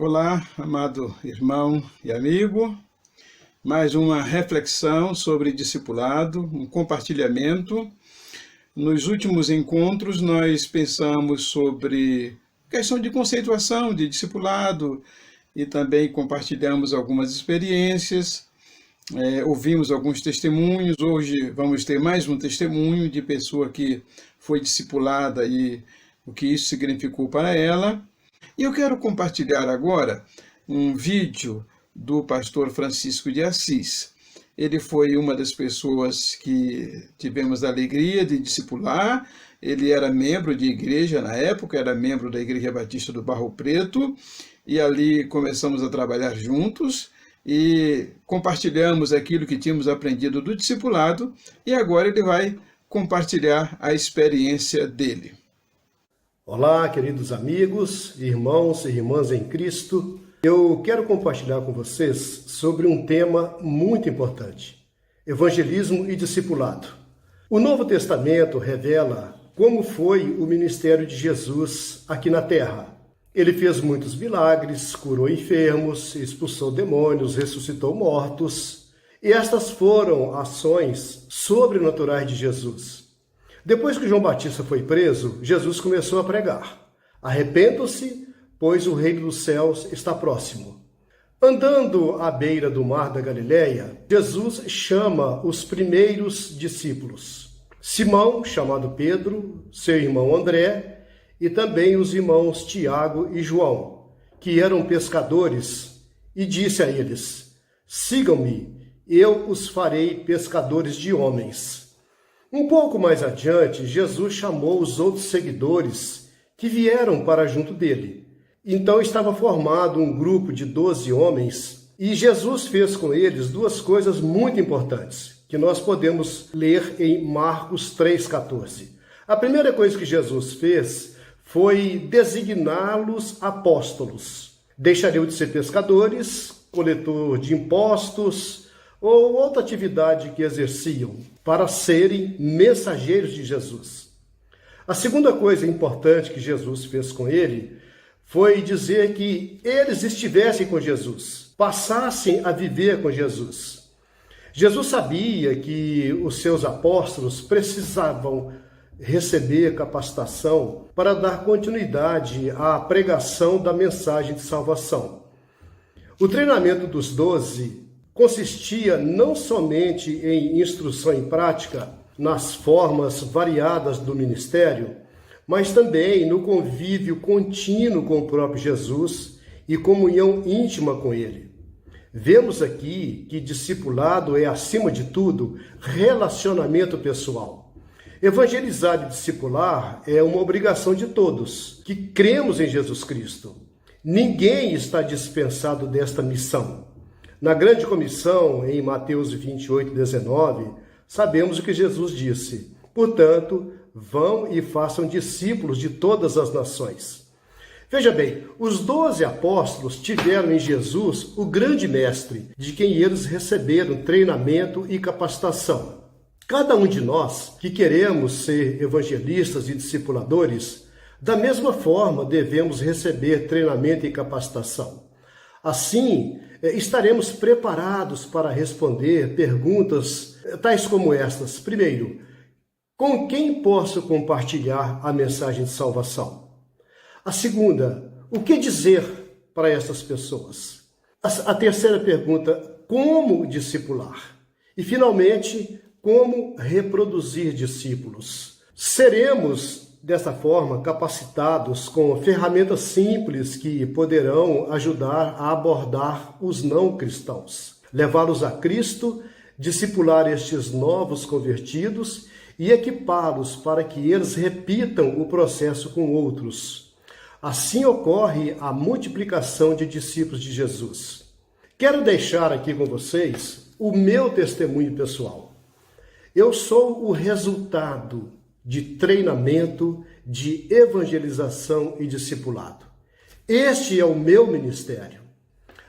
Olá, amado irmão e amigo. Mais uma reflexão sobre discipulado, um compartilhamento. Nos últimos encontros, nós pensamos sobre questão de conceituação de discipulado e também compartilhamos algumas experiências, ouvimos alguns testemunhos. Hoje vamos ter mais um testemunho de pessoa que foi discipulada e o que isso significou para ela. E eu quero compartilhar agora um vídeo do pastor Francisco de Assis. Ele foi uma das pessoas que tivemos a alegria de discipular. Ele era membro de igreja na época, era membro da Igreja Batista do Barro Preto, e ali começamos a trabalhar juntos e compartilhamos aquilo que tínhamos aprendido do discipulado, e agora ele vai compartilhar a experiência dele. Olá, queridos amigos, irmãos e irmãs em Cristo. Eu quero compartilhar com vocês sobre um tema muito importante: evangelismo e discipulado. O Novo Testamento revela como foi o ministério de Jesus aqui na terra. Ele fez muitos milagres, curou enfermos, expulsou demônios, ressuscitou mortos. E estas foram ações sobrenaturais de Jesus. Depois que João Batista foi preso, Jesus começou a pregar: arrependam-se, pois o reino dos céus está próximo. Andando à beira do mar da Galileia, Jesus chama os primeiros discípulos: Simão, chamado Pedro, seu irmão André, e também os irmãos Tiago e João, que eram pescadores, e disse a eles: sigam-me, eu os farei pescadores de homens. Um pouco mais adiante, Jesus chamou os outros seguidores que vieram para junto dele. Então estava formado um grupo de 12 homens, e Jesus fez com eles duas coisas muito importantes, que nós podemos ler em Marcos 3,14. A primeira coisa que Jesus fez foi designá-los apóstolos. Deixariam de ser pescadores, coletor de impostos ou outra atividade que exerciam, para serem mensageiros de Jesus. A segunda coisa importante que Jesus fez com ele foi dizer que eles estivessem com Jesus, passassem a viver com Jesus. Jesus sabia que os seus apóstolos precisavam receber capacitação para dar continuidade à pregação da mensagem de salvação. O treinamento dos 12 consistia não somente em instrução em prática nas formas variadas do ministério, mas também no convívio contínuo com o próprio Jesus e comunhão íntima com ele. Vemos aqui que discipulado é, acima de tudo, relacionamento pessoal. Evangelizar e discipular é uma obrigação de todos que cremos em Jesus Cristo. Ninguém está dispensado desta missão. Na grande comissão, em Mateus 28:19, sabemos o que Jesus disse: portanto, vão e façam discípulos de todas as nações. Veja bem, os 12 apóstolos tiveram em Jesus o grande mestre, de quem eles receberam treinamento e capacitação. Cada um de nós que queremos ser evangelistas e discipuladores, da mesma forma devemos receber treinamento e capacitação. Assim, estaremos preparados para responder perguntas tais como estas. Primeiro, com quem posso compartilhar a mensagem de salvação? A segunda, o que dizer para essas pessoas? A terceira pergunta, como discipular? E, finalmente, como reproduzir discípulos? Seremos dessa forma, capacitados com ferramentas simples que poderão ajudar a abordar os não cristãos, levá-los a Cristo, discipular estes novos convertidos e equipá-los para que eles repitam o processo com outros. Assim ocorre a multiplicação de discípulos de Jesus. Quero deixar aqui com vocês o meu testemunho pessoal. Eu sou o resultado de treinamento, de evangelização e discipulado. Este é o meu ministério.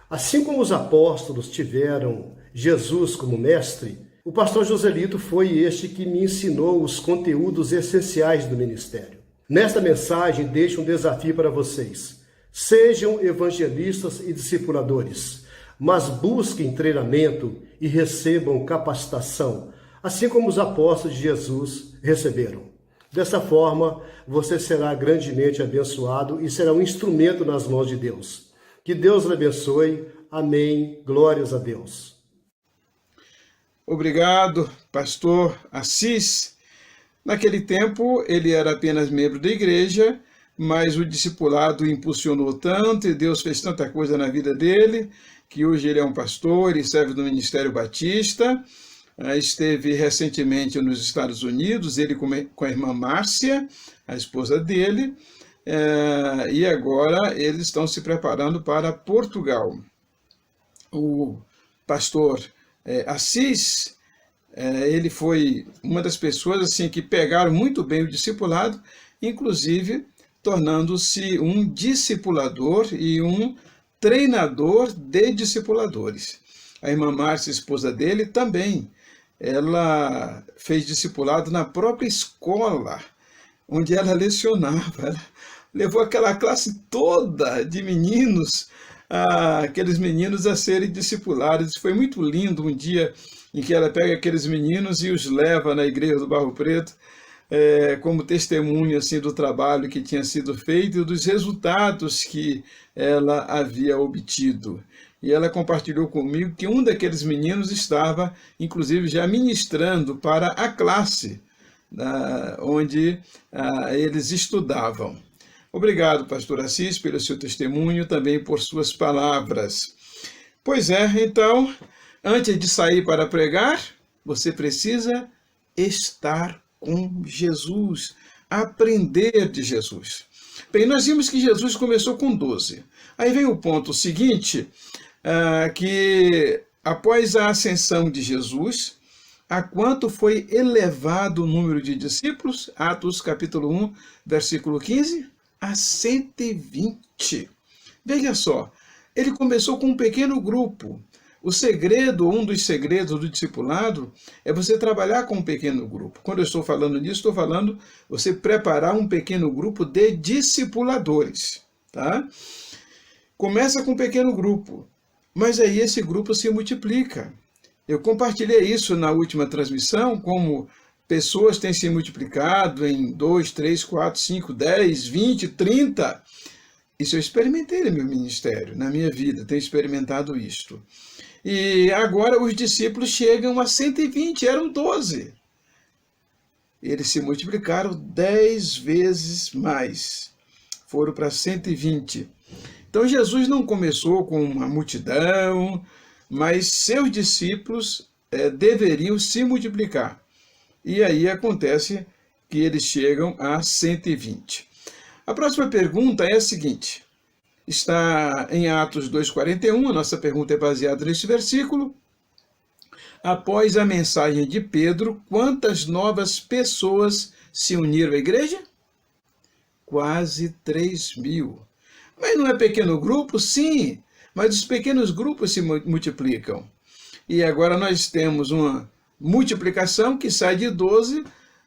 Assim como os apóstolos tiveram Jesus como mestre, o pastor Joselito foi este que me ensinou os conteúdos essenciais do ministério. Nesta mensagem, deixo um desafio para vocês. Sejam evangelistas e discipuladores, mas busquem treinamento e recebam capacitação, assim como os apóstolos de Jesus receberam. Dessa forma, você será grandemente abençoado e será um instrumento nas mãos de Deus. Que Deus lhe abençoe. Amém. Glórias a Deus. Obrigado, pastor Assis. Naquele tempo, ele era apenas membro da igreja, mas o discipulado impulsionou tanto e Deus fez tanta coisa na vida dele, que hoje ele é um pastor e serve no Ministério Batista. Esteve recentemente nos Estados Unidos, ele com a irmã Márcia, a esposa dele, e agora eles estão se preparando para Portugal. O pastor Assis, ele foi uma das pessoas assim, que pegaram muito bem o discipulado, inclusive tornando-se um discipulador e um treinador de discipuladores. A irmã Márcia, esposa dele, também, ela fez discipulado na própria escola, onde ela lecionava. Ela levou aquela classe toda de meninos, aqueles meninos a serem discipulados. Foi muito lindo um dia em que ela pega aqueles meninos e os leva na igreja do Barro Preto, como testemunho assim, do trabalho que tinha sido feito e dos resultados que ela havia obtido. E ela compartilhou comigo que um daqueles meninos estava, inclusive, já ministrando para a classe onde eles estudavam. Obrigado, pastor Assis, pelo seu testemunho, também por suas palavras. Pois é, então, antes de sair para pregar, você precisa estar com Jesus, aprender de Jesus. Bem, nós vimos que Jesus começou com 12. Aí vem o ponto seguinte, que após a ascensão de Jesus, a quanto foi elevado o número de discípulos? Atos capítulo 1, versículo 15, a 120. Veja só, ele começou com um pequeno grupo. O segredo, um dos segredos do discipulado, é você trabalhar com um pequeno grupo. Quando eu estou falando nisso, estou falando você preparar um pequeno grupo de discipuladores, tá? Começa com um pequeno grupo, mas aí esse grupo se multiplica. Eu compartilhei isso na última transmissão, como pessoas têm se multiplicado em 2, 3, 4, 5, 10, 20, 30. Isso eu experimentei no meu ministério, na minha vida, tenho experimentado isto. E agora os discípulos chegam a 120, eram 12. Eles se multiplicaram 10 vezes mais, foram para 120. Então Jesus não começou com uma multidão, mas seus discípulos deveriam se multiplicar. E aí acontece que eles chegam a 120. A próxima pergunta é a seguinte, está em Atos 2,41, a nossa pergunta é baseada neste versículo. Após a mensagem de Pedro, quantas novas pessoas se uniram à igreja? Quase 3.000. Mas não é pequeno grupo? Sim, mas os pequenos grupos se multiplicam. E agora nós temos uma multiplicação que sai de 12,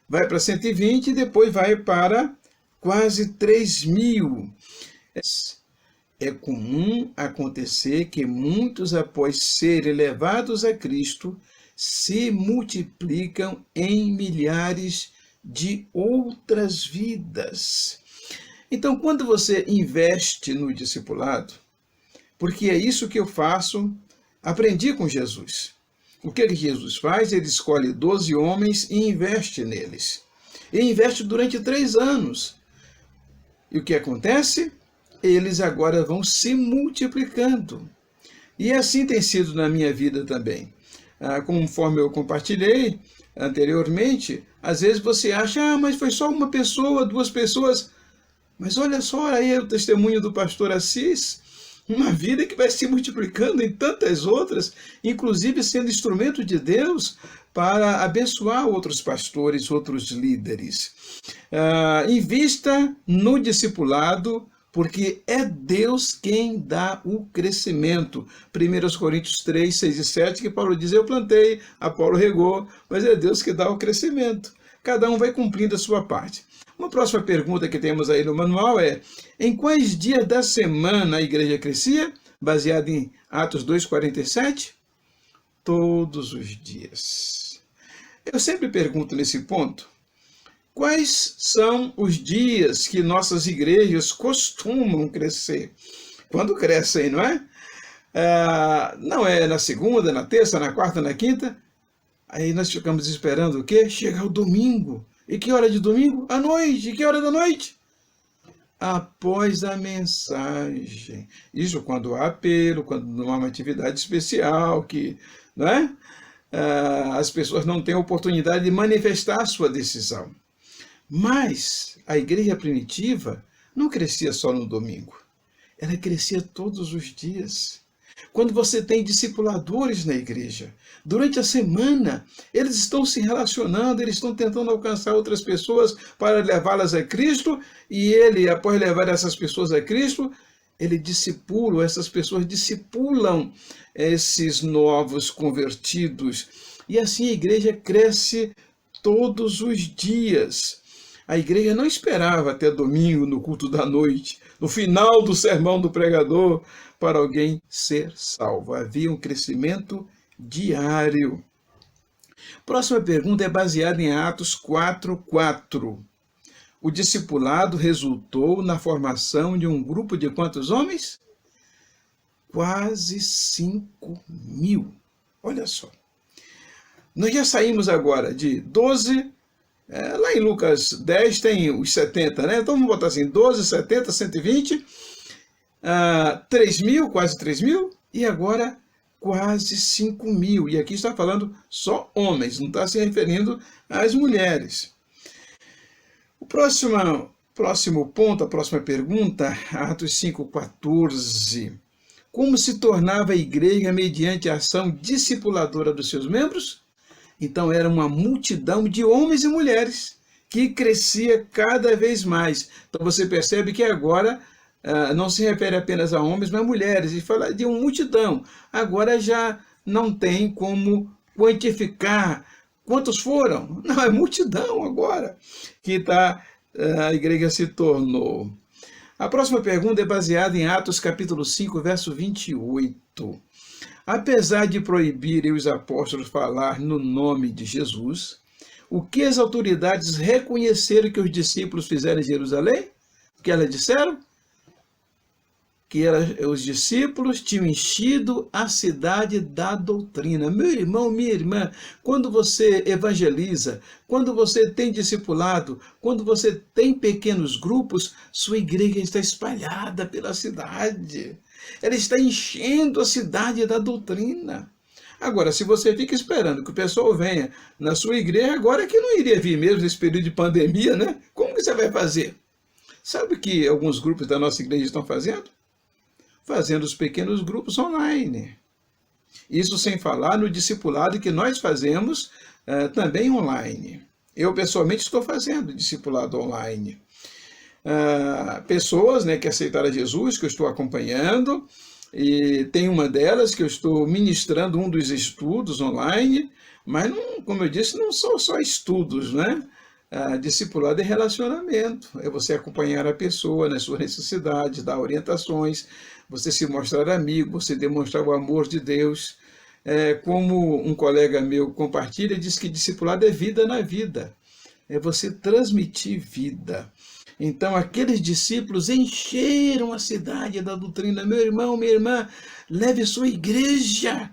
vai para 120 e depois vai para quase 3.000. É comum acontecer que muitos, após serem levados a Cristo, se multiplicam em milhares de outras vidas. Então, quando você investe no discipulado, porque é isso que eu faço, aprendi com Jesus. O que Jesus faz? Ele escolhe 12 homens e investe neles. E investe durante 3 anos. E o que acontece? Eles agora vão se multiplicando. E assim tem sido na minha vida também. Conforme eu compartilhei anteriormente, às vezes você acha, mas foi só uma pessoa, 2 pessoas. Mas olha só aí o testemunho do pastor Assis, uma vida que vai se multiplicando em tantas outras, inclusive sendo instrumento de Deus para abençoar outros pastores, outros líderes. Invista no discipulado, porque é Deus quem dá o crescimento. 1 Coríntios 3, 6 e 7, que Paulo diz, eu plantei, Apolo regou, mas é Deus que dá o crescimento. cada um vai cumprindo a sua parte. Uma próxima pergunta que temos aí no manual é: em quais dias da semana a igreja crescia? Baseado em Atos 2,47? Todos os dias. Eu sempre pergunto nesse ponto, quais são os dias que nossas igrejas costumam crescer? Quando crescem, não é? Não é na segunda, na terça, na quarta, na quinta? Aí nós ficamos esperando o quê? Chegar o domingo. E que hora de domingo? À noite. E que hora da noite? Após a mensagem. Isso quando há apelo, quando não há uma atividade especial, que, não é? As pessoas não têm a oportunidade de manifestar a sua decisão. Mas a igreja primitiva não crescia só no domingo. Ela crescia todos os dias. Quando você tem discipuladores na igreja, durante a semana, eles estão se relacionando, eles estão tentando alcançar outras pessoas para levá-las a Cristo, e ele, após levar essas pessoas a Cristo, ele discipula, essas pessoas discipulam esses novos convertidos. E assim a igreja cresce todos os dias. A igreja não esperava até domingo, no culto da noite, no final do sermão do pregador, para alguém ser salvo. Havia um crescimento diário. Próxima pergunta é baseada em Atos 4:4. O discipulado resultou na formação de um grupo de quantos homens? Quase 5.000. Olha só. Nós já saímos agora de 12. Lá em Lucas 10 tem os 70, né? Então vamos botar assim, 12, 70, 120, 3.000, quase 3.000, e agora quase 5.000. E aqui está falando só homens, não está se referindo às mulheres. O próximo ponto, a próxima pergunta, Atos 5:14. Como se tornava a igreja mediante a ação discipuladora dos seus membros? Então era uma multidão de homens e mulheres que crescia cada vez mais. Então você percebe que agora não se refere apenas a homens, mas a mulheres. E fala de uma multidão. Agora já não tem como quantificar quantos foram. Não, é multidão agora que a igreja se tornou. A próxima pergunta é baseada em Atos capítulo 5, verso 28. Apesar de proibirem os apóstolos falar no nome de Jesus, o que as autoridades reconheceram que os discípulos fizeram em Jerusalém? O que elas disseram? Que os discípulos tinham enchido a cidade da doutrina. Meu irmão, minha irmã, quando você evangeliza, quando você tem discipulado, quando você tem pequenos grupos, sua igreja está espalhada pela cidade. Ela está enchendo a cidade da doutrina. Agora, se você fica esperando que o pessoal venha na sua igreja, agora é que não iria vir mesmo nesse período de pandemia, né? Como que você vai fazer? Sabe o que alguns grupos da nossa igreja estão fazendo? Fazendo os pequenos grupos online. Isso sem falar no discipulado que nós fazemos também online. Eu, pessoalmente, estou fazendo discipulado online. Pessoas, né, que aceitaram Jesus, que eu estou acompanhando, e tem uma delas que eu estou ministrando um dos estudos online, mas, não, como eu disse, não são só estudos, né? Discipulado é relacionamento, é você acompanhar a pessoa nas suas necessidades, dar orientações, você se mostrar amigo, você demonstrar o amor de Deus. Como um colega meu compartilha, diz que discipulado é vida na vida, é você transmitir vida. Então, aqueles discípulos encheram a cidade da doutrina. Meu irmão, minha irmã, leve sua igreja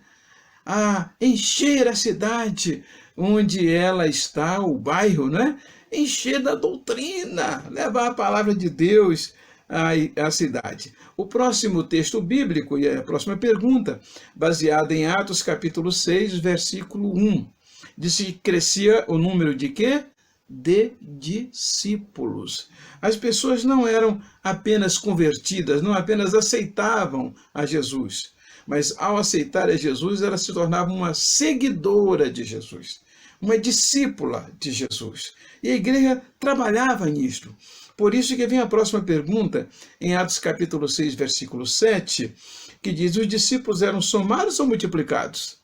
a encher a cidade onde ela está, o bairro, né? Encher da doutrina, levar a palavra de Deus à cidade. O próximo texto bíblico, e a próxima pergunta, baseada em Atos capítulo 6, versículo 1. Diz que crescia o número de quê? De discípulos. As pessoas não eram apenas convertidas, não apenas aceitavam a Jesus, mas ao aceitar a Jesus, ela se tornava uma seguidora de Jesus, uma discípula de Jesus. E a igreja trabalhava nisto. Por isso que vem a próxima pergunta, em Atos capítulo 6, versículo 7, que diz: os discípulos eram somados ou multiplicados?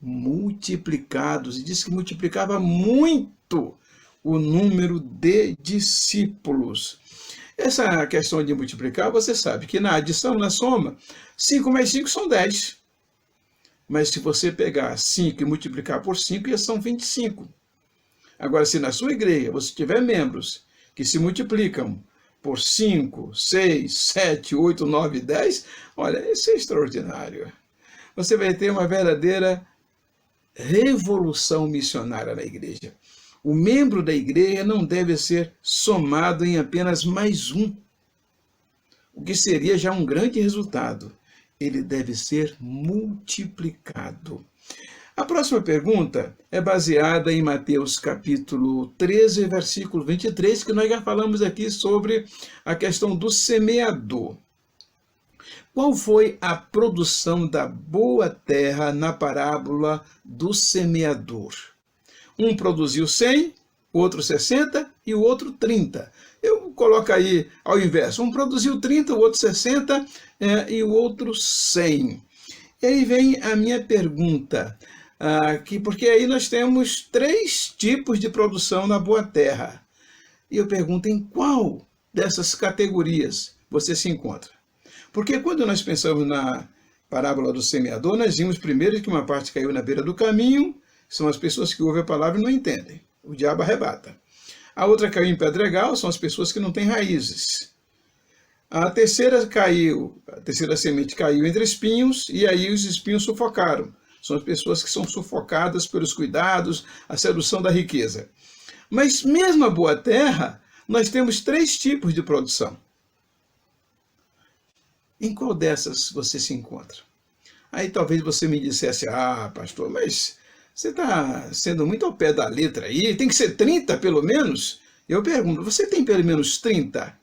multiplicados. E disse que multiplicava muito o número de discípulos. Essa questão de multiplicar, você sabe que na adição, na soma, 5 mais 5 são 10. Mas se você pegar 5 e multiplicar por 5, são 25. Agora, se na sua igreja você tiver membros que se multiplicam por 5, 6, 7, 8, 9, 10, olha, isso é extraordinário. Você vai ter uma verdadeira revolução missionária na igreja. O membro da igreja não deve ser somado em apenas mais um, o que seria já um grande resultado. Ele deve ser multiplicado. A próxima pergunta é baseada em Mateus capítulo 13, versículo 23, que nós já falamos aqui sobre a questão do semeador. Qual foi a produção da boa terra na parábola do semeador? Um produziu 100, o outro 60 e o outro 30. Eu coloco aí ao inverso. Um produziu 30, o outro 60 e o outro 100. E aí vem a minha pergunta, porque aí nós temos 3 tipos de produção na boa terra. E eu pergunto, em qual dessas categorias você se encontra? Porque quando nós pensamos na parábola do semeador, nós vimos primeiro que uma parte caiu na beira do caminho, são as pessoas que ouvem a palavra e não entendem. O diabo arrebata. A outra caiu em pedregal, são as pessoas que não têm raízes. A terceira semente caiu entre espinhos, e aí os espinhos sufocaram. São as pessoas que são sufocadas pelos cuidados, a sedução da riqueza. Mas mesmo a boa terra, nós temos 3 tipos de produção. Em qual dessas você se encontra? Aí talvez você me dissesse, pastor, mas você está sendo muito ao pé da letra aí, tem que ser 30 pelo menos? Eu pergunto, você tem pelo menos 30?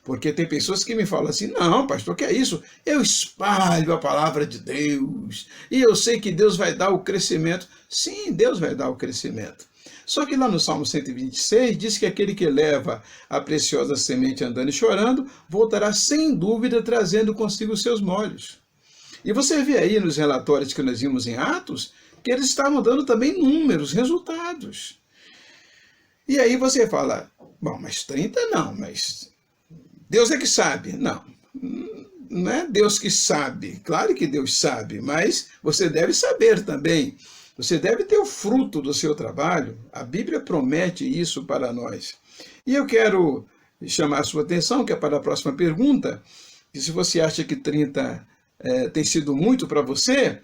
Porque tem pessoas que me falam assim, não, pastor, que é isso? Eu espalho a palavra de Deus, e eu sei que Deus vai dar o crescimento. Sim, Deus vai dar o crescimento. Só que lá no Salmo 126 diz que aquele que leva a preciosa semente andando e chorando, voltará sem dúvida trazendo consigo os seus molhos. E você vê aí nos relatórios que nós vimos em Atos, que eles estavam dando também números, resultados. E aí você fala, bom, mas 30 não, mas Deus é que sabe. Não, não é Deus que sabe. Claro que Deus sabe, mas você deve saber também. Você deve ter o fruto do seu trabalho. A Bíblia promete isso para nós. E eu quero chamar a sua atenção, que é para a próxima pergunta, que se você acha que 30 tem sido muito para você,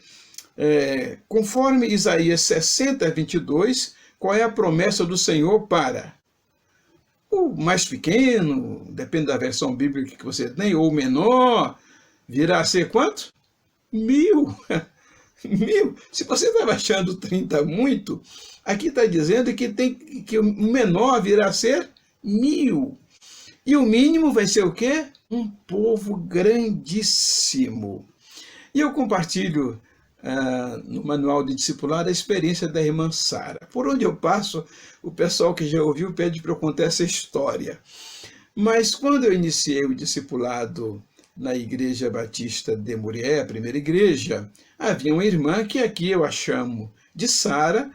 conforme Isaías 60, 22, qual é a promessa do Senhor para o mais pequeno, depende da versão bíblica que você tem, ou o menor, virá a ser quanto? 1000. 1000. Se você estava achando 30 muito, aqui está dizendo que o menor virá a ser 1000. E o mínimo vai ser o quê? Um povo grandíssimo. E eu compartilho no manual de discipulado a experiência da irmã Sara. Por onde eu passo, o pessoal que já ouviu pede para eu contar essa história. Mas quando eu iniciei o discipulado na Igreja Batista de Murié, a primeira igreja, havia uma irmã que aqui eu a chamo de Sara,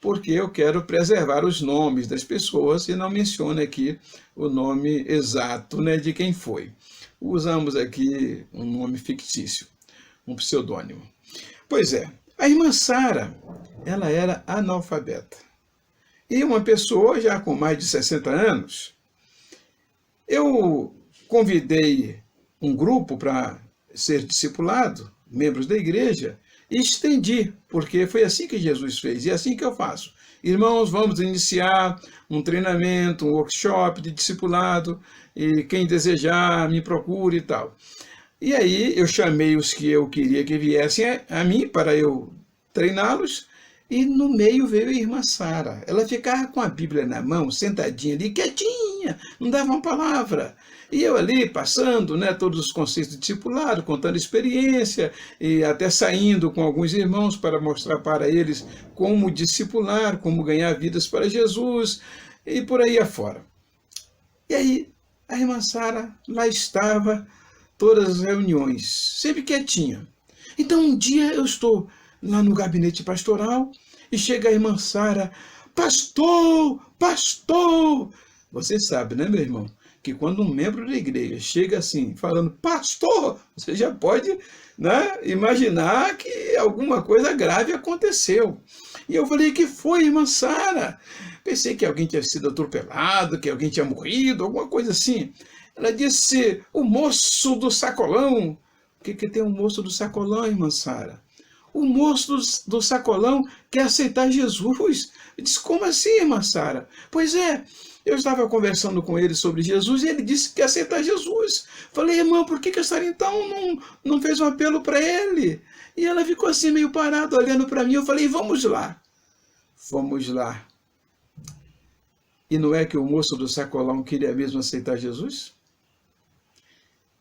porque eu quero preservar os nomes das pessoas e não menciono aqui o nome exato, de quem foi. Usamos aqui um nome fictício, um pseudônimo. Pois é, a irmã Sara, ela era analfabeta. E uma pessoa já com mais de 60 anos, eu convidei um grupo para ser discipulado, membros da igreja, e estendi, porque foi assim que Jesus fez, e é assim que eu faço. Irmãos, vamos iniciar um treinamento, um workshop de discipulado, e quem desejar me procure e tal. E aí eu chamei os que eu queria que viessem a mim para eu treiná-los, e no meio veio a irmã Sara. Ela ficava com a Bíblia na mão, sentadinha ali, quietinha, não dava uma palavra. E eu ali passando, todos os conceitos de discipulado, contando experiência, e até saindo com alguns irmãos para mostrar para eles como discipular, como ganhar vidas para Jesus, e por aí afora. E aí a irmã Sara lá estava, todas as reuniões, sempre quietinha. Então um dia eu estou lá no gabinete pastoral, e chega a irmã Sara: pastor, pastor! Você sabe, né, meu irmão, que quando um membro da igreja chega assim, falando pastor, você já pode, né, imaginar que alguma coisa grave aconteceu. E eu falei: que foi, irmã Sara? Pensei que alguém tinha sido atropelado, que alguém tinha morrido, alguma coisa assim. Ela disse: o moço do sacolão. O que tem um moço do sacolão, irmã Sara? O moço do sacolão quer aceitar Jesus. Eu disse: como assim, irmã Sara? Pois é, eu estava conversando com ele sobre Jesus e ele disse que quer aceitar Jesus. Falei: irmã, por que a Sara então não fez um apelo para ele? E ela ficou assim meio parada, olhando para mim. Eu falei: vamos lá. Fomos lá. E não é que o moço do sacolão queria mesmo aceitar Jesus?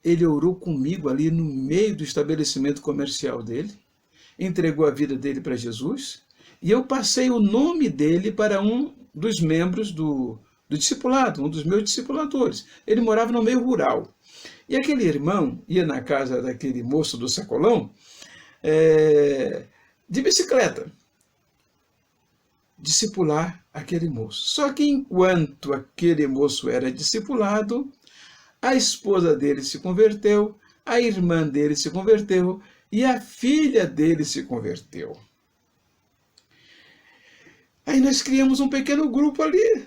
Ele orou comigo ali no meio do estabelecimento comercial dele, entregou a vida dele para Jesus, e eu passei o nome dele para um dos membros do discipulado, um dos meus discipuladores. Ele morava no meio rural. E aquele irmão ia na casa daquele moço do sacolão de bicicleta, discipular aquele moço. Só que enquanto aquele moço era discipulado, a esposa dele se converteu, a irmã dele se converteu e a filha dele se converteu. Aí nós criamos um pequeno grupo ali.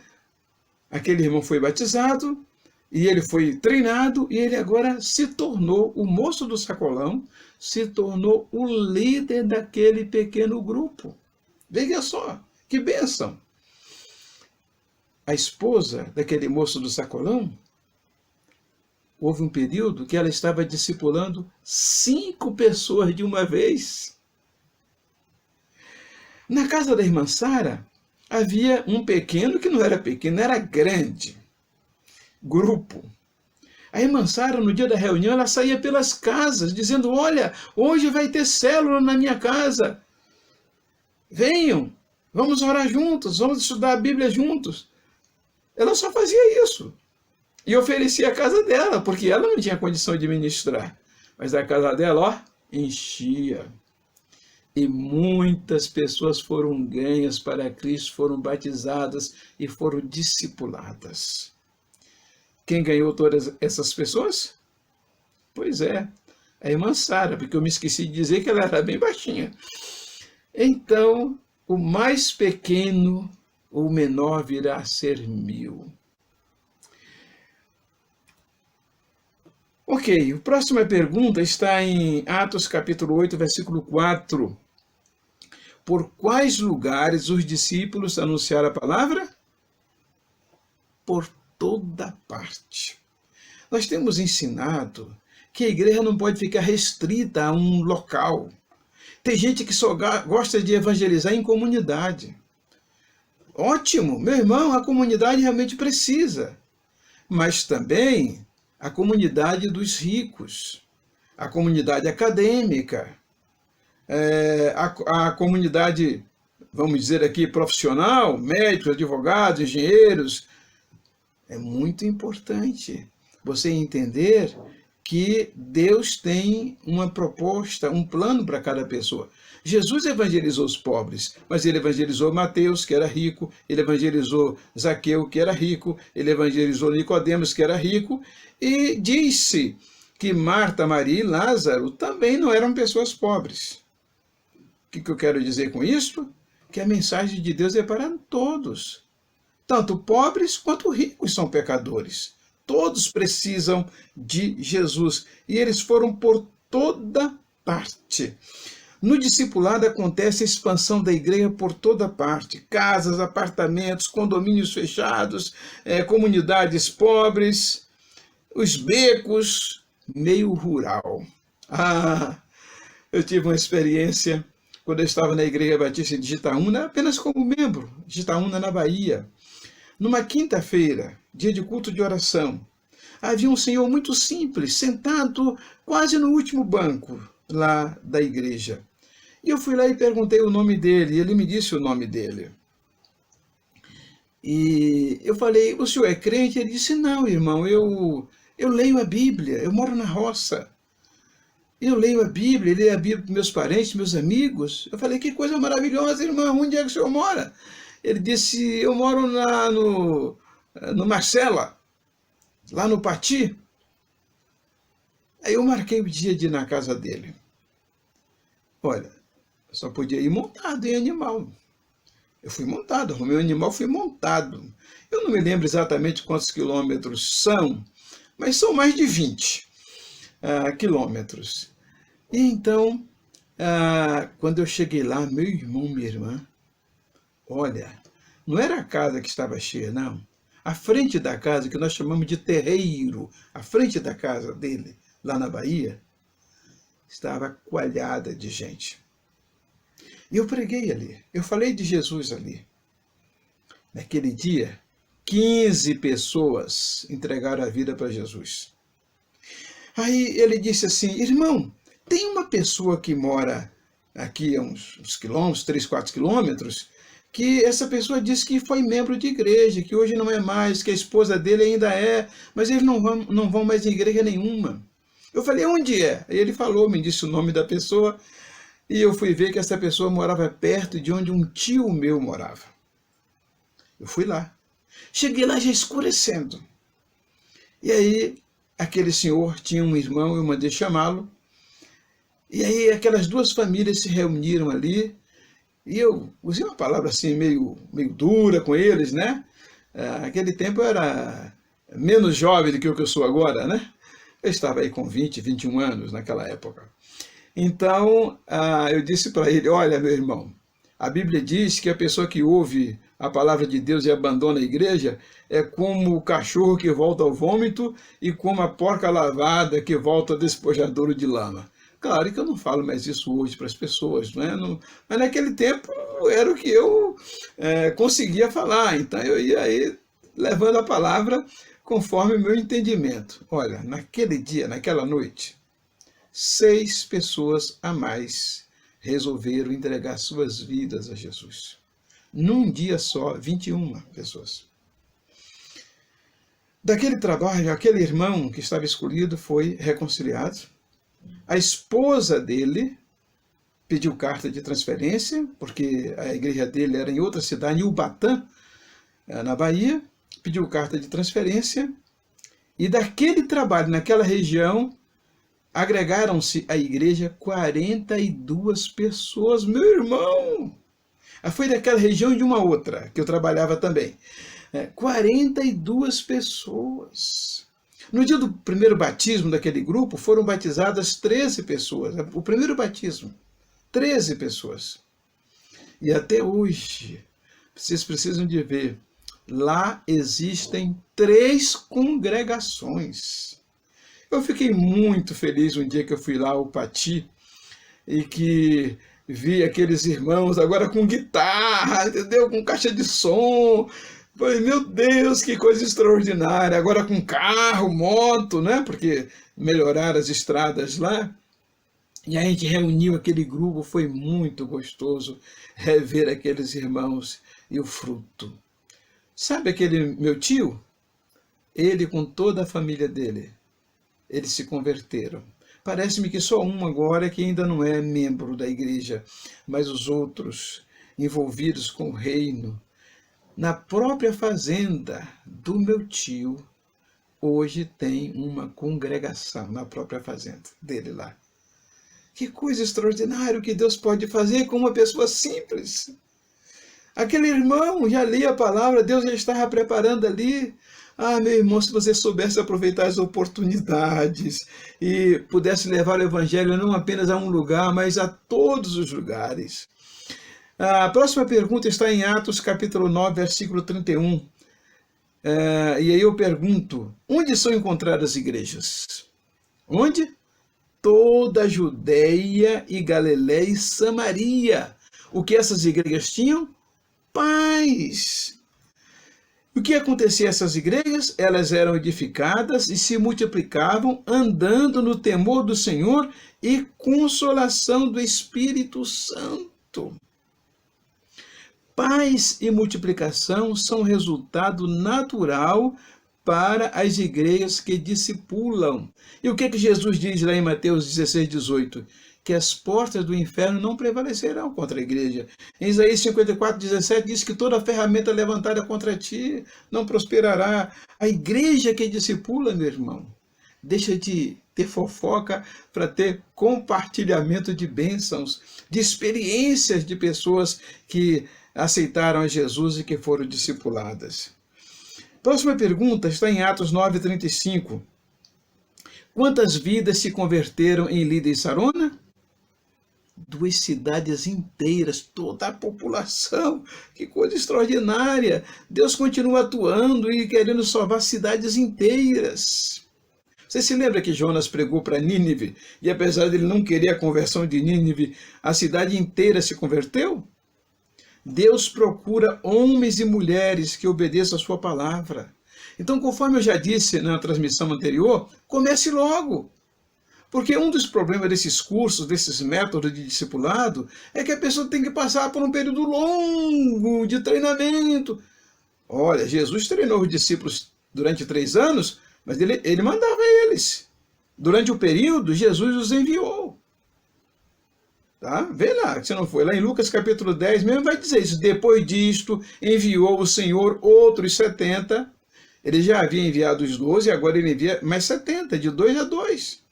Aquele irmão foi batizado e ele foi treinado e ele agora se tornou, o moço do sacolão, se tornou o líder daquele pequeno grupo. Veja só, que bênção! A esposa daquele moço do sacolão, houve um período que ela estava discipulando 5 pessoas de uma vez. Na casa da irmã Sara, havia um pequeno, que não era pequeno, era grande, grupo. A irmã Sara, no dia da reunião, ela saía pelas casas, dizendo: olha, hoje vai ter célula na minha casa. Venham, vamos orar juntos, vamos estudar a Bíblia juntos. Ela só fazia isso. E oferecia a casa dela, porque ela não tinha condição de ministrar. Mas a casa dela, ó, enchia. E muitas pessoas foram ganhas para Cristo, foram batizadas e foram discipuladas. Quem ganhou todas essas pessoas? Pois é, a irmã Sara, porque eu me esqueci de dizer que ela era bem baixinha. Então, o mais pequeno, o menor virá a ser 1000. Ok, a próxima pergunta está em Atos capítulo 8, versículo 4. Por quais lugares os discípulos anunciaram a palavra? Por toda parte. Nós temos ensinado que a igreja não pode ficar restrita a um local. Tem gente que só gosta de evangelizar em comunidade. Ótimo, meu irmão, a comunidade realmente precisa. Mas também a comunidade dos ricos, a comunidade acadêmica, a comunidade, vamos dizer aqui, profissional, médicos, advogados, engenheiros. É muito importante você entender que Deus tem uma proposta, um plano para cada pessoa. Jesus evangelizou os pobres, mas ele evangelizou Mateus, que era rico, ele evangelizou Zaqueu, que era rico, ele evangelizou Nicodemos, que era rico, e disse que Marta, Maria e Lázaro também não eram pessoas pobres. O que eu quero dizer com isso? Que a mensagem de Deus é para todos. Tanto pobres quanto ricos são pecadores. Todos precisam de Jesus. E eles foram por toda parte. No discipulado acontece a expansão da igreja por toda parte. Casas, apartamentos, condomínios fechados, comunidades pobres, os becos, meio rural. Eu tive uma experiência quando eu estava na Igreja Batista de Itaúna, apenas como membro de Itaúna, na Bahia. Numa quinta-feira, dia de culto de oração, havia um senhor muito simples, sentado quase no último banco lá da igreja. E eu fui lá e perguntei o nome dele, e ele me disse o nome dele. E eu falei: o senhor é crente? Ele disse: não, irmão, eu leio a Bíblia, eu moro na roça. Eu leio a Bíblia, leio a Bíblia para meus parentes, meus amigos. Eu falei, que coisa maravilhosa, irmão, onde é que o senhor mora? Ele disse, eu moro lá no Marcela, lá no Pati. Aí eu marquei o dia de ir na casa dele. Olha, só podia ir montado em animal. Eu fui montado, arrumei um animal, fui montado. Eu não me lembro exatamente quantos quilômetros são, mas são mais de 20 quilômetros. E então, quando eu cheguei lá, meu irmão, minha irmã, olha, não era a casa que estava cheia, não. A frente da casa, que nós chamamos de terreiro, a frente da casa dele, lá na Bahia, estava coalhada de gente. E eu preguei ali, eu falei de Jesus ali. Naquele dia, 15 pessoas entregaram a vida para Jesus. Aí ele disse assim, irmão, tem uma pessoa que mora aqui a uns quilômetros, 3, 4 quilômetros, que essa pessoa disse que foi membro de igreja, que hoje não é mais, que a esposa dele ainda é, mas eles não vão mais em igreja nenhuma. Eu falei, onde é? Aí ele falou, me disse o nome da pessoa, e eu fui ver que essa pessoa morava perto de onde um tio meu morava. Eu fui lá. Cheguei lá já escurecendo. E aí, aquele senhor tinha um irmão, eu mandei chamá-lo. E aí, aquelas duas famílias se reuniram ali. E eu usei uma palavra assim, meio dura com eles, né? Naquele tempo eu era menos jovem do que o que eu sou agora, né? Eu estava aí com 20, 21 anos naquela época. Então, eu disse para ele, olha, meu irmão, a Bíblia diz que a pessoa que ouve a palavra de Deus e abandona a igreja é como o cachorro que volta ao vômito e como a porca lavada que volta ao despojadouro de lama. Claro que eu não falo mais isso hoje para as pessoas, né? Mas naquele tempo era o que eu conseguia falar, então eu ia aí levando a palavra conforme o meu entendimento. Olha, naquele dia, naquela noite, 6 pessoas a mais resolveram entregar suas vidas a Jesus. Num dia só, 21 pessoas. Daquele trabalho, aquele irmão que estava escolhido foi reconciliado. A esposa dele pediu carta de transferência, porque a igreja dele era em outra cidade, em Ubatã, na Bahia, pediu carta de transferência, e daquele trabalho, naquela região, agregaram-se à igreja 42 pessoas, meu irmão! Foi daquela região e de uma outra, que eu trabalhava também. 42 pessoas. No dia do primeiro batismo daquele grupo, foram batizadas 13 pessoas. O primeiro batismo, 13 pessoas. E até hoje, vocês precisam de ver, lá existem 3 congregações. Eu fiquei muito feliz um dia que eu fui lá ao Pati e que vi aqueles irmãos agora com guitarra, entendeu? Com caixa de som. Falei, meu Deus, que coisa extraordinária. Agora com carro, moto, né? Porque melhoraram as estradas lá. E a gente reuniu aquele grupo, foi muito gostoso rever aqueles irmãos e o fruto. Sabe aquele meu tio? Ele com toda a família dele, eles se converteram. Parece-me que só um agora que ainda não é membro da igreja, mas os outros, envolvidos com o reino, na própria fazenda do meu tio, hoje tem uma congregação na própria fazenda dele lá. Que coisa extraordinária que Deus pode fazer com uma pessoa simples. Aquele irmão já lia a palavra, Deus já estava preparando ali. Meu irmão, se você soubesse aproveitar as oportunidades e pudesse levar o evangelho não apenas a um lugar, mas a todos os lugares. A próxima pergunta está em Atos capítulo 9, versículo 31. E aí eu pergunto, onde são encontradas igrejas? Onde? Toda a Judeia e Galileia e Samaria. O que essas igrejas tinham? Paz. O que acontecia a essas igrejas? Elas eram edificadas e se multiplicavam, andando no temor do Senhor e consolação do Espírito Santo. Paz e multiplicação são resultado natural para as igrejas que discipulam. E o que Jesus diz lá em Mateus 16, 18? Que as portas do inferno não prevalecerão contra a igreja. Em Isaías 54, 17 diz que toda ferramenta levantada contra ti não prosperará. A igreja que discipula, meu irmão, deixa de ter fofoca para ter compartilhamento de bênçãos, de experiências de pessoas que aceitaram a Jesus e que foram discipuladas. Próxima pergunta está em Atos 9:35. Quantas vidas se converteram em Lídia e Sarona? 2 cidades inteiras, toda a população. Que coisa extraordinária! Deus continua atuando e querendo salvar cidades inteiras. Você se lembra que Jonas pregou para Nínive e, apesar de ele não querer a conversão de Nínive, a cidade inteira se converteu? Deus procura homens e mulheres que obedeçam a sua palavra. Então, conforme eu já disse na transmissão anterior, comece logo. Porque um dos problemas desses cursos, desses métodos de discipulado, é que a pessoa tem que passar por um período longo de treinamento. Olha, Jesus treinou os discípulos durante 3 anos, mas ele mandava eles. Durante o período, Jesus os enviou. Tá? Vê lá, se não foi. Lá em Lucas capítulo 10 mesmo vai dizer isso. Depois disto, enviou o Senhor outros 70. Ele já havia enviado os 12, agora ele envia mais 70, de 2 a 2.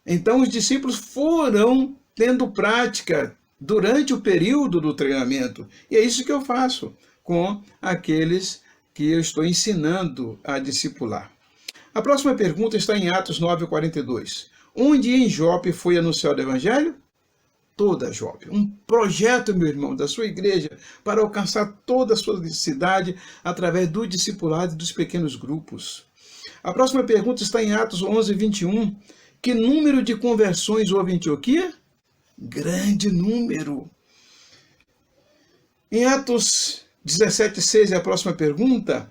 Então os discípulos foram tendo prática durante o período do treinamento. E é isso que eu faço com aqueles que eu estou ensinando a discipular. A próxima pergunta está em Atos 9:42. Onde em Jope foi anunciado o evangelho? Toda Jope. Um projeto, meu irmão, da sua igreja para alcançar toda a sua cidade através do discipulado e dos pequenos grupos. A próxima pergunta está em Atos 11:21. Que número de conversões houve em Antioquia? Grande número. Em Atos 17:6 é a próxima pergunta.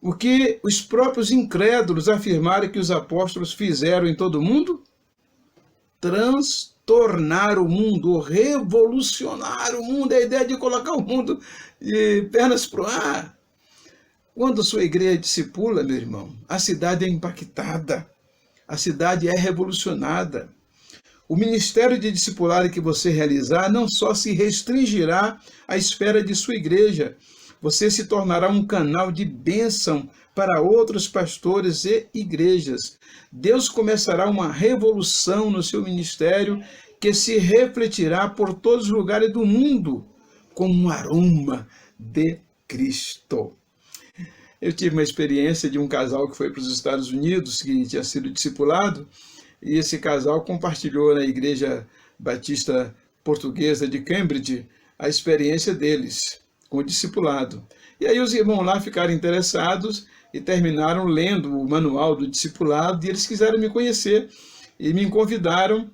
O que os próprios incrédulos afirmaram que os apóstolos fizeram em todo o mundo? Transtornar o mundo, revolucionar o mundo, é a ideia de colocar o mundo de pernas para o ar. Quando sua igreja discipula, meu irmão, a cidade é impactada, a cidade é revolucionada. O ministério de discipulado que você realizar não só se restringirá à esfera de sua igreja, você se tornará um canal de bênção para outros pastores e igrejas. Deus começará uma revolução no seu ministério que se refletirá por todos os lugares do mundo como um aroma de Cristo. Eu tive uma experiência de um casal que foi para os Estados Unidos, que tinha sido discipulado, e esse casal compartilhou na Igreja Batista Portuguesa de Cambridge a experiência deles com o discipulado. E aí os irmãos lá ficaram interessados e terminaram lendo o manual do discipulado, e eles quiseram me conhecer e me convidaram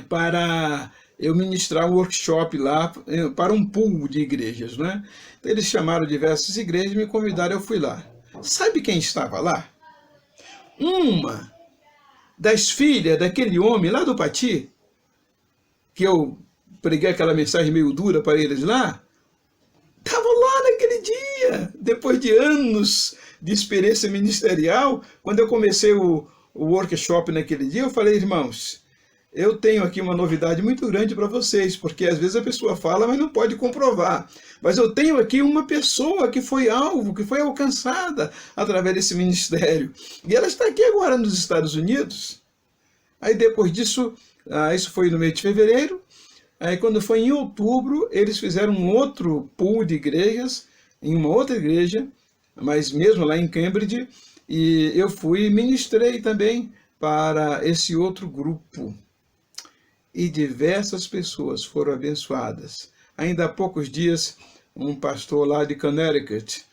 para eu ministrar um workshop lá para um pool de igrejas, né? Então, eles chamaram diversas igrejas e me convidaram, eu fui lá. Sabe quem estava lá? Uma das filhas daquele homem lá do Pati, que eu preguei aquela mensagem meio dura para eles lá, estava lá naquele dia, depois de anos de experiência ministerial. Quando eu comecei o workshop naquele dia, eu falei, irmãos, eu tenho aqui uma novidade muito grande para vocês, porque às vezes a pessoa fala, mas não pode comprovar. Mas eu tenho aqui uma pessoa que foi alvo, que foi alcançada através desse ministério. E ela está aqui agora nos Estados Unidos. Aí depois disso, isso foi no mês de fevereiro. Aí quando foi em outubro, eles fizeram um outro pool de igrejas, em uma outra igreja, mas mesmo lá em Cambridge, e eu fui e ministrei também para esse outro grupo. E diversas pessoas foram abençoadas. Ainda há poucos dias, um pastor lá de Connecticut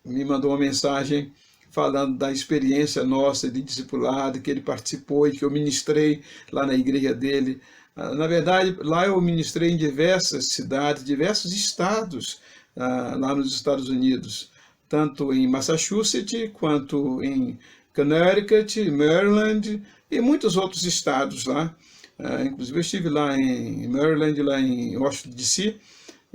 me mandou uma mensagem falando da experiência nossa de discipulado, que ele participou e que eu ministrei lá na igreja dele. Na verdade, lá eu ministrei em diversas cidades, diversos estados, lá nos Estados Unidos, tanto em Massachusetts, quanto em Connecticut, Maryland e muitos outros estados lá. Inclusive eu estive lá em Maryland, lá em Washington, D.C.,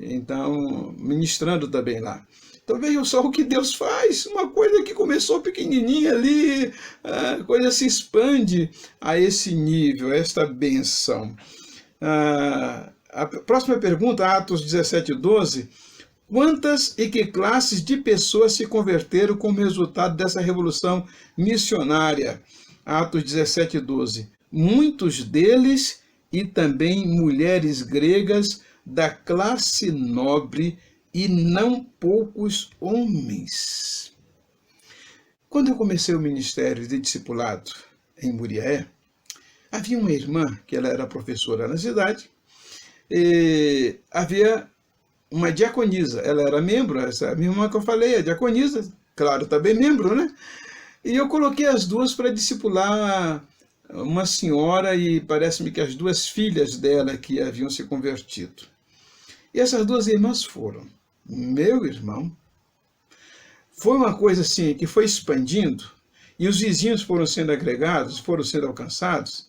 então ministrando também lá. Então vejam só o que Deus faz, uma coisa que começou pequenininha ali, a coisa se expande a esse nível, a esta benção. A próxima pergunta, Atos 17:12. Quantas e que classes de pessoas se converteram como resultado dessa revolução missionária? Atos 17:12. Muitos deles e também mulheres gregas da classe nobre e não poucos homens. Quando eu comecei o ministério de discipulado em Muriaé, havia uma irmã que ela era professora na cidade e havia uma diaconisa. Ela era membro, essa minha irmã que eu falei, a diaconisa, claro, também membro, né? E eu coloquei as duas para discipular uma senhora e parece-me que as duas filhas dela que haviam se convertido. E essas duas irmãs foram. Meu irmão, foi uma coisa assim que foi expandindo e os vizinhos foram sendo agregados, foram sendo alcançados.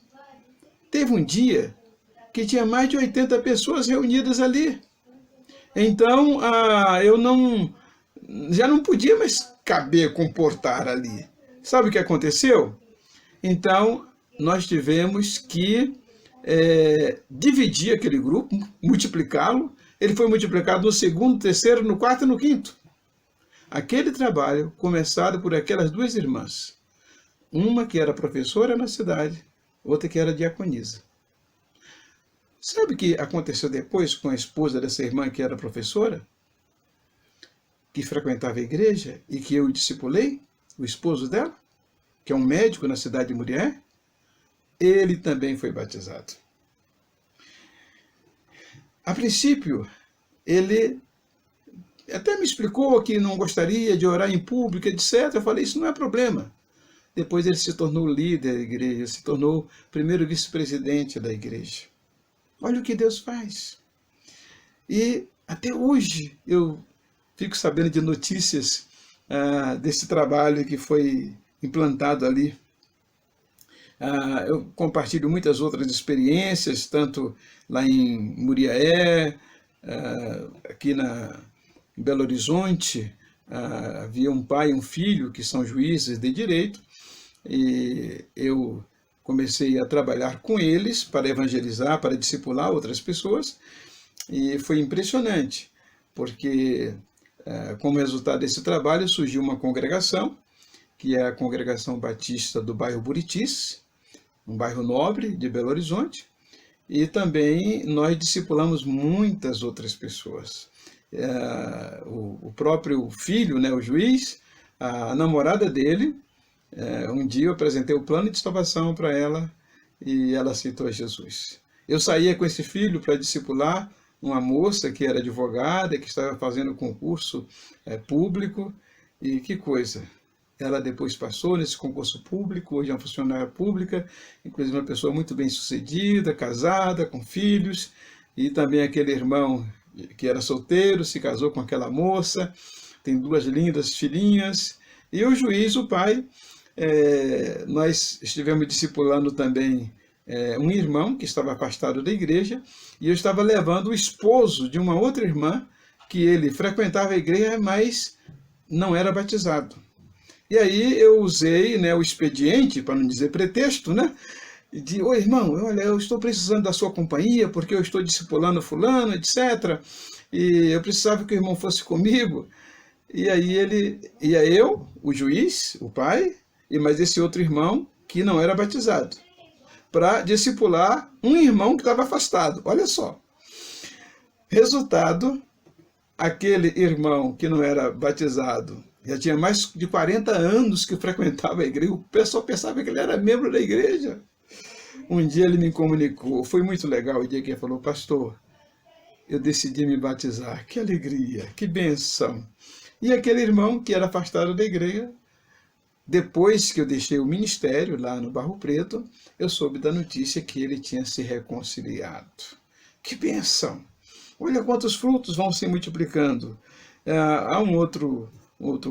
Teve um dia que tinha mais de 80 pessoas reunidas ali. Então, eu já não podia mais caber, comportar ali. Sabe o que aconteceu? Então, nós tivemos que dividir aquele grupo, multiplicá-lo. Ele foi multiplicado no segundo, terceiro, no quarto e no quinto. Aquele trabalho começado por aquelas duas irmãs. Uma que era professora na cidade, outra que era diaconisa. Sabe o que aconteceu depois com a esposa dessa irmã que era professora? Que frequentava a igreja e que eu discipulei, o esposo dela, que é um médico na cidade de Muriaé, ele também foi batizado. A princípio, ele até me explicou que não gostaria de orar em público, etc. Eu falei, isso não é problema. Depois ele se tornou líder da igreja, se tornou primeiro vice-presidente da igreja. Olha o que Deus faz. E até hoje eu fico sabendo de notícias desse trabalho que foi implantado ali. Eu compartilho muitas outras experiências, tanto lá em Muriaé, aqui em Belo Horizonte, havia um pai e um filho que são juízes de direito, e eu comecei a trabalhar com eles para evangelizar, para discipular outras pessoas, e foi impressionante, porque como resultado desse trabalho surgiu uma congregação, que é a Congregação Batista do bairro Buritis, um bairro nobre de Belo Horizonte, e também nós discipulamos muitas outras pessoas. O próprio filho, né, o juiz, a namorada dele, um dia eu apresentei o plano de salvação para ela e ela aceitou Jesus. Eu saía com esse filho para discipular uma moça que era advogada, que estava fazendo concurso público, e que coisa! Ela depois passou nesse concurso público, hoje é uma funcionária pública, inclusive uma pessoa muito bem sucedida, casada, com filhos, e também aquele irmão que era solteiro, se casou com aquela moça, tem duas lindas filhinhas, e o juiz, o pai, nós estivemos discipulando também um irmão que estava afastado da igreja, e eu estava levando o esposo de uma outra irmã, que ele frequentava a igreja, mas não era batizado. E aí eu usei, né, o expediente, para não dizer pretexto, né, de, ô irmão, olha, eu estou precisando da sua companhia, porque eu estou discipulando fulano, etc. E eu precisava que o irmão fosse comigo. E aí eu, o juiz, o pai, e mais esse outro irmão, que não era batizado, para discipular um irmão que estava afastado. Olha só. Resultado, aquele irmão que não era batizado, já tinha mais de 40 anos que frequentava a igreja, o pessoal pensava que ele era membro da igreja. Um dia ele me comunicou, foi muito legal o dia que ele falou, pastor, eu decidi me batizar, que alegria, que benção. E aquele irmão que era afastado da igreja, depois que eu deixei o ministério lá no Barro Preto, eu soube da notícia que ele tinha se reconciliado. Que benção! Olha quantos frutos vão se multiplicando. Há um outro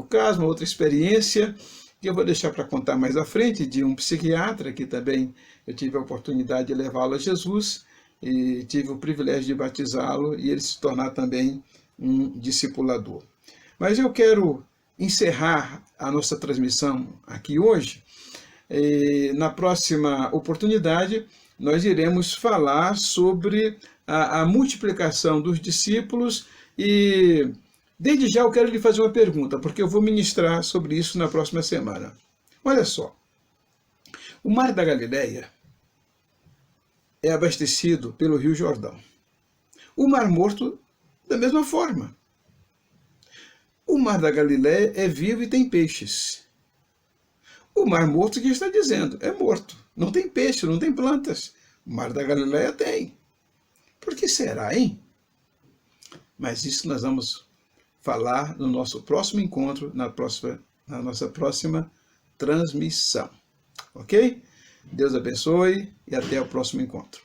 caso, uma outra experiência, que eu vou deixar para contar mais à frente, de um psiquiatra, que também eu tive a oportunidade de levá-lo a Jesus, e tive o privilégio de batizá-lo e ele se tornar também um discipulador. Mas eu quero encerrar a nossa transmissão aqui hoje. Na próxima oportunidade, nós iremos falar sobre a multiplicação dos discípulos e, desde já, eu quero lhe fazer uma pergunta, porque eu vou ministrar sobre isso na próxima semana. Olha só, o Mar da Galileia é abastecido pelo Rio Jordão. O Mar Morto, da mesma forma. O Mar da Galileia é vivo e tem peixes. O Mar Morto, que está dizendo, é morto. Não tem peixe, não tem plantas. O Mar da Galileia tem. Por que será, hein? Mas isso nós vamos falar no nosso próximo encontro, na nossa próxima transmissão. Ok? Deus abençoe e até o próximo encontro.